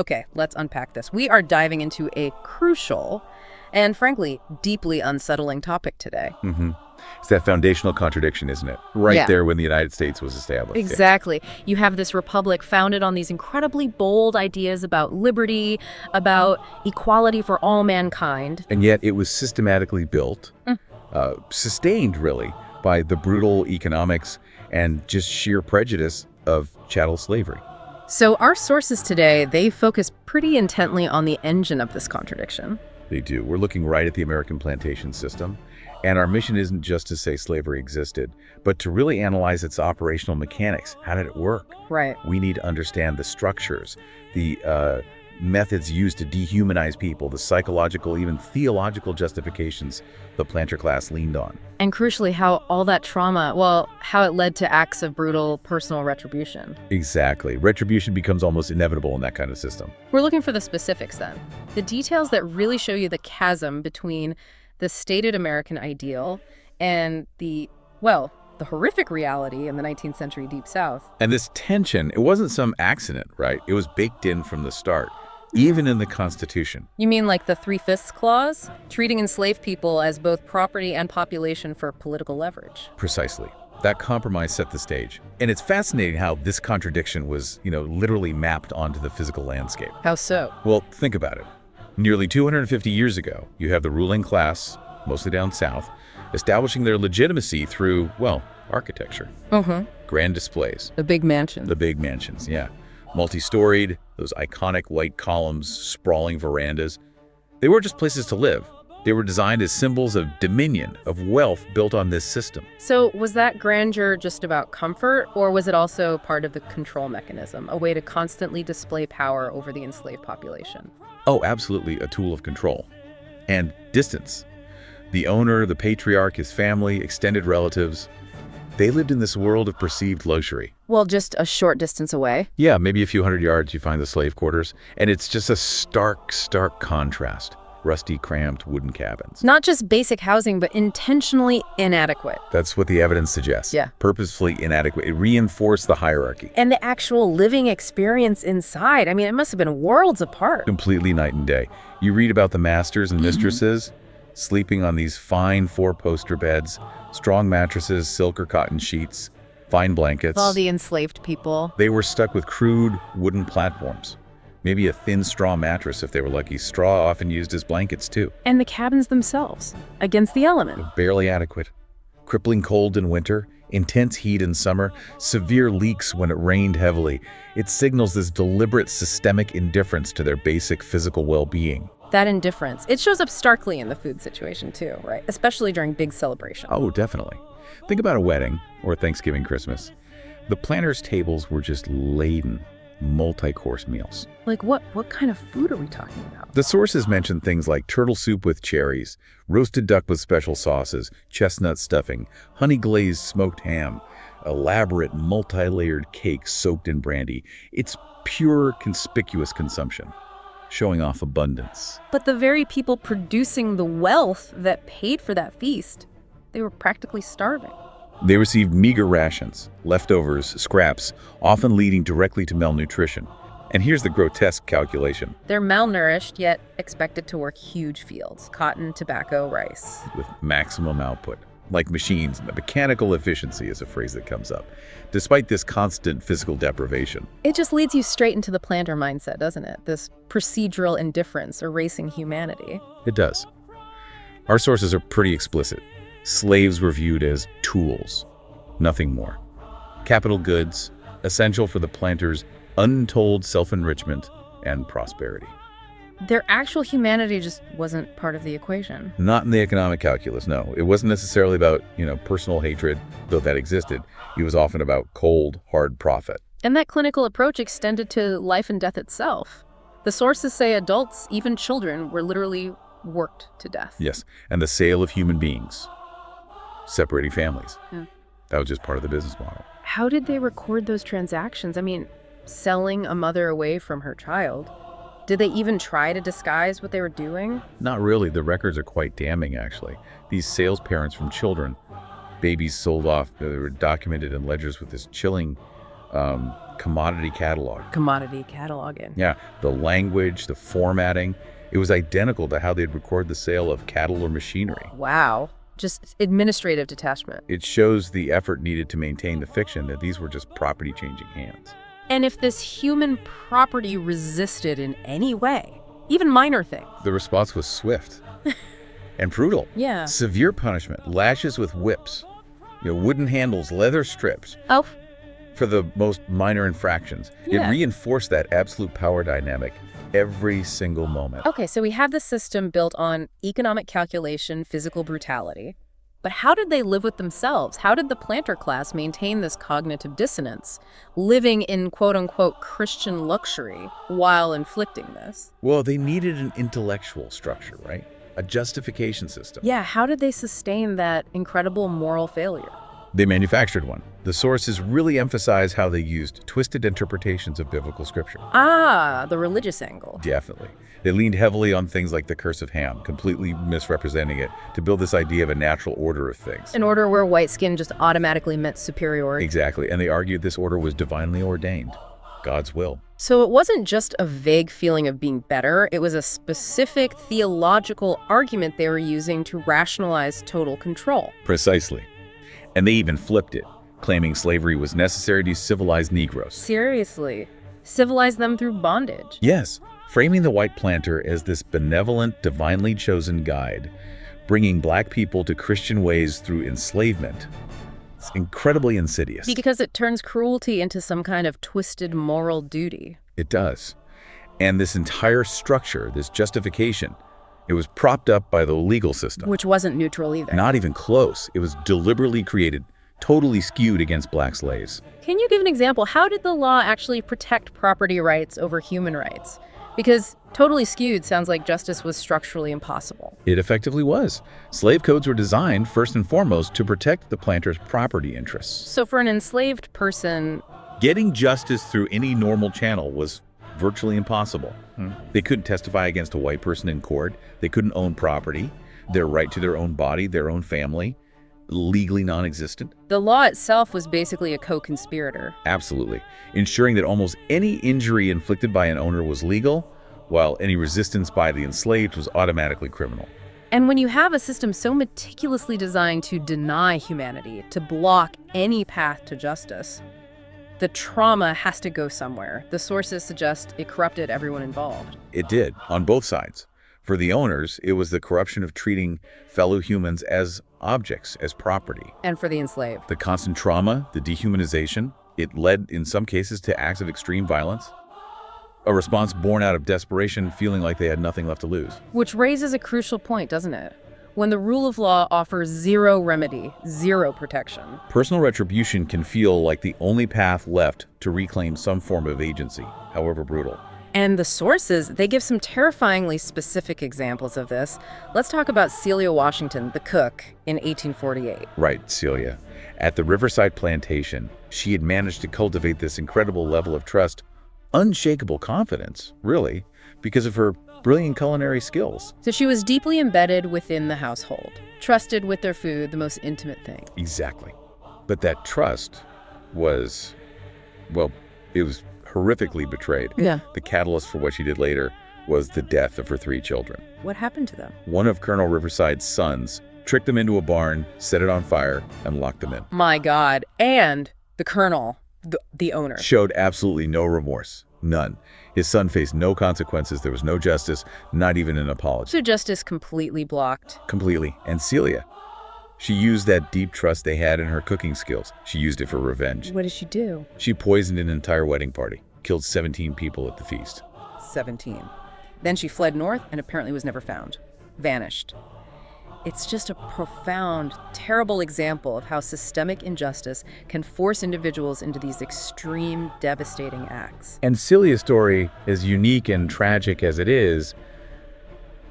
Okay, let's unpack this. We are diving into a crucial and, frankly, deeply unsettling topic today. It's that foundational contradiction, isn't it? Right Yeah. there when the United States was established. Yeah. Exactly. You have this republic founded on these incredibly bold ideas about liberty, about equality for all mankind. And yet it was systematically built, sustained really, by the brutal economics and just sheer prejudice of chattel slavery. So our sources today, they focus pretty intently on the engine of this contradiction. They do. We're looking right at the American plantation system. And our mission isn't just to say slavery existed, but to really analyze its operational mechanics. How did it work? Right. We need to understand the structures, the methods used to dehumanize people, the psychological, even theological justifications the planter class leaned on. And crucially, how all that trauma, well, how it led to acts of brutal personal retribution. Exactly. Retribution becomes almost inevitable in that kind of system. We're looking for the specifics then. The details that really show you the chasm between the stated American ideal and the horrific reality in the 19th century Deep South. And this tension, it wasn't some accident, right? It was baked in from the start, even in the Constitution. You mean like the Three-Fifths Clause? Treating enslaved people as both property and population for political leverage. Precisely. That compromise set the stage. And it's fascinating how this contradiction was, literally mapped onto the physical landscape. How so? Well, think about it. Nearly 250 years ago, you have the ruling class, mostly down south, establishing their legitimacy through, architecture. Grand displays. The big mansion. The big mansions, yeah. Multi-storied, those iconic white columns, sprawling verandas. They weren't just places to live. They were designed as symbols of dominion, of wealth built on this system. So was that grandeur just about comfort, or was it also part of the control mechanism, a way to constantly display power over the enslaved population? Oh, absolutely, a tool of control. And distance. The owner, the patriarch, his family, extended relatives, they lived in this world of perceived luxury. Well, just a short distance away. Yeah, maybe a few hundred yards you find the slave quarters, and it's just a stark contrast. Rusty, cramped wooden cabins. Not just basic housing, but intentionally inadequate. That's what the evidence suggests. Yeah. Purposefully inadequate. It reinforced the hierarchy. And the actual living experience inside, it must have been worlds apart. Completely night and day. You read about the masters and mistresses sleeping on these fine four-poster beds, strong mattresses, silk or cotton sheets, fine blankets. All the enslaved people. They were stuck with crude wooden platforms. Maybe a thin straw mattress if they were lucky. Straw often used as blankets too. And the cabins themselves, against the element. Barely adequate. Crippling cold in winter, intense heat in summer, severe leaks when it rained heavily. It signals this deliberate systemic indifference to their basic physical well-being. That indifference, it shows up starkly in the food situation too, right? Especially during big celebrations. Oh, definitely. Think about a wedding or Thanksgiving, Christmas. The planters' tables were just laden. Multi-course meals. Like what kind of food are we talking about? The sources mention things like turtle soup with cherries, roasted duck with special sauces, chestnut stuffing, honey-glazed smoked ham, elaborate multi-layered cake soaked in brandy. It's pure, conspicuous consumption, showing off abundance. But the very people producing the wealth that paid for that feast, they were practically starving. They received meager rations, leftovers, scraps, often leading directly to malnutrition. And here's the grotesque calculation. They're malnourished, yet expected to work huge fields, cotton, tobacco, rice. With maximum output, like machines. Mechanical efficiency is a phrase that comes up, despite this constant physical deprivation. It just leads you straight into the planter mindset, doesn't it? This procedural indifference erasing humanity. It does. Our sources are pretty explicit. Slaves were viewed as tools, nothing more. Capital goods, essential for the planters' untold self-enrichment and prosperity. Their actual humanity just wasn't part of the equation. Not in the economic calculus, no. It wasn't necessarily about, personal hatred, though that existed. It was often about cold, hard profit. And that clinical approach extended to life and death itself. The sources say adults, even children, were literally worked to death. Yes, and the sale of human beings. Separating families. Yeah. That was just part of the business model. How did they record those transactions? Selling a mother away from her child. Did they even try to disguise what they were doing? Not really. The records are quite damning, actually. These sales parents from children, babies sold off, they were documented in ledgers with this chilling commodity catalog. Commodity cataloging. Yeah, the language, the formatting, it was identical to how they'd record the sale of cattle or machinery. Wow. Just administrative detachment. It shows the effort needed to maintain the fiction that these were just property-changing hands. And if this human property resisted in any way, even minor things. The response was swift and brutal. Yeah. Severe punishment, lashes with whips, wooden handles, leather strips. Oh. For the most minor infractions. Yeah. It reinforced that absolute power dynamic every single moment. Okay, so we have the system built on economic calculation, physical brutality. But how did they live with themselves? How did the planter class maintain this cognitive dissonance, living in quote-unquote Christian luxury while inflicting this? Well, they needed an intellectual structure, right? A justification system. Yeah, how did they sustain that incredible moral failure? They manufactured one. The sources really emphasize how they used twisted interpretations of biblical scripture. Ah, the religious angle. Definitely. They leaned heavily on things like the curse of Ham, completely misrepresenting it to build this idea of a natural order of things. An order where white skin just automatically meant superiority. Exactly, and they argued this order was divinely ordained, God's will. So it wasn't just a vague feeling of being better, it was a specific theological argument they were using to rationalize total control. Precisely. And they even flipped it, claiming slavery was necessary to civilize Negroes. Seriously. Civilize them through bondage. Yes, framing the white planter as this benevolent, divinely chosen guide, bringing black people to Christian ways through enslavement. It's incredibly insidious. Because it turns cruelty into some kind of twisted moral duty. It does. And this entire structure, this justification, it was propped up by the legal system. Which wasn't neutral either. Not even close. It was deliberately created, totally skewed against black slaves. Can you give an example? How did the law actually protect property rights over human rights? Because totally skewed sounds like justice was structurally impossible. It effectively was. Slave codes were designed, first and foremost, to protect the planter's property interests. So for an enslaved person, getting justice through any normal channel was virtually impossible. They couldn't testify against a white person in court. They couldn't own property. Their right to their own body, their own family, legally non-existent. The law itself was basically a co-conspirator. Absolutely. Ensuring that almost any injury inflicted by an owner was legal, while any resistance by the enslaved was automatically criminal. And when you have a system so meticulously designed to deny humanity, to block any path to justice, the trauma has to go somewhere. The sources suggest it corrupted everyone involved. It did, on both sides. For the owners, it was the corruption of treating fellow humans as objects, as property. And for the enslaved. The constant trauma, the dehumanization, it led, in some cases, to acts of extreme violence. A response born out of desperation, feeling like they had nothing left to lose. Which raises a crucial point, doesn't it? When the rule of law offers zero remedy, zero protection. Personal retribution can feel like the only path left to reclaim some form of agency, however brutal. And the sources, they give some terrifyingly specific examples of this. Let's talk about Celia Washington, the cook, in 1848. Right, Celia. At the Riverside Plantation, she had managed to cultivate this incredible level of trust, unshakable confidence, really, because of her brilliant culinary skills. So she was deeply embedded within the household, trusted with their food, the most intimate thing. Exactly. But that trust was, well, it was horrifically betrayed. Yeah. The catalyst for what she did later was the death of her 3 children. What happened to them? One of Colonel Riverside's sons tricked them into a barn, set it on fire, and locked them in. My God. And the colonel, the owner. Showed absolutely no remorse. None. His son faced no consequences. There was no justice, not even an apology. So justice completely blocked. Completely. And Celia, she used that deep trust they had in her cooking skills. She used it for revenge. What did she do? She poisoned an entire wedding party, killed 17 people at the feast. 17. Then she fled north and apparently was never found. Vanished. It's just a profound, terrible example of how systemic injustice can force individuals into these extreme, devastating acts. And Celia's story, as unique and tragic as it is,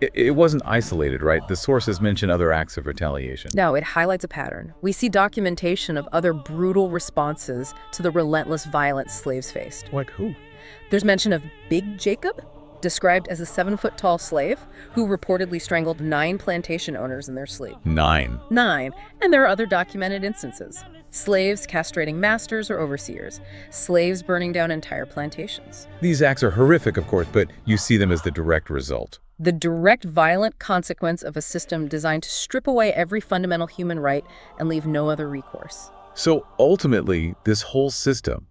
it wasn't isolated, right? The sources mention other acts of retaliation. No, it highlights a pattern. We see documentation of other brutal responses to the relentless violence slaves faced. Like who? There's mention of Big Jacob, described as a 7-foot-tall slave who reportedly strangled 9 plantation owners in their sleep. 9. 9. And there are other documented instances. Slaves castrating masters or overseers. Slaves burning down entire plantations. These acts are horrific, of course, but you see them as the direct result. The direct violent consequence of a system designed to strip away every fundamental human right and leave no other recourse. So ultimately, this whole system,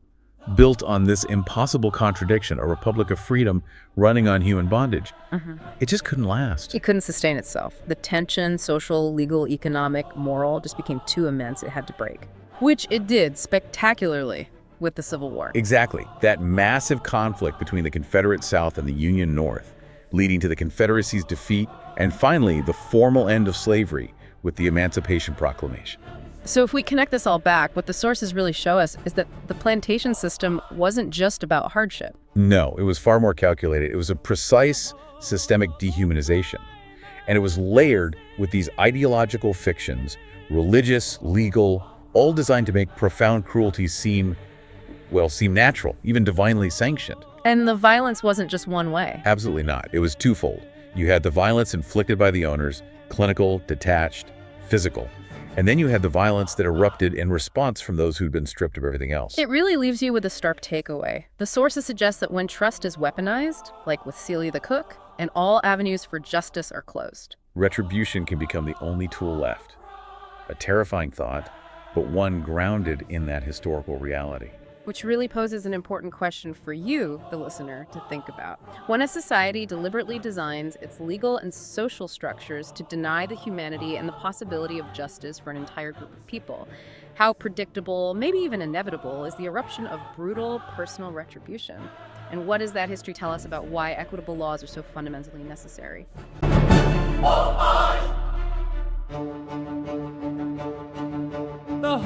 built on this impossible contradiction, a republic of freedom running on human bondage, it just couldn't last. It couldn't sustain itself. The tension, social, legal, economic, moral, just became too immense it had to break. Which it did spectacularly with the Civil War. Exactly. That massive conflict between the Confederate South and the Union North, leading to the Confederacy's defeat and finally the formal end of slavery with the Emancipation Proclamation. So if we connect this all back, what the sources really show us is that the plantation system wasn't just about hardship. No, it was far more calculated. It was a precise systemic dehumanization. And it was layered with these ideological fictions, religious, legal, all designed to make profound cruelty seem natural, even divinely sanctioned. And the violence wasn't just one way. Absolutely not. It was twofold. You had the violence inflicted by the owners, clinical, detached, physical. And then you had the violence that erupted in response from those who'd been stripped of everything else. It really leaves you with a stark takeaway. The sources suggest that when trust is weaponized, like with Celia the cook, and all avenues for justice are closed, retribution can become the only tool left. A terrifying thought, but one grounded in that historical reality. Which really poses an important question for you, the listener, to think about. When a society deliberately designs its legal and social structures to deny the humanity and the possibility of justice for an entire group of people, how predictable, maybe even inevitable, is the eruption of brutal personal retribution? And what does that history tell us about why equitable laws are so fundamentally necessary? The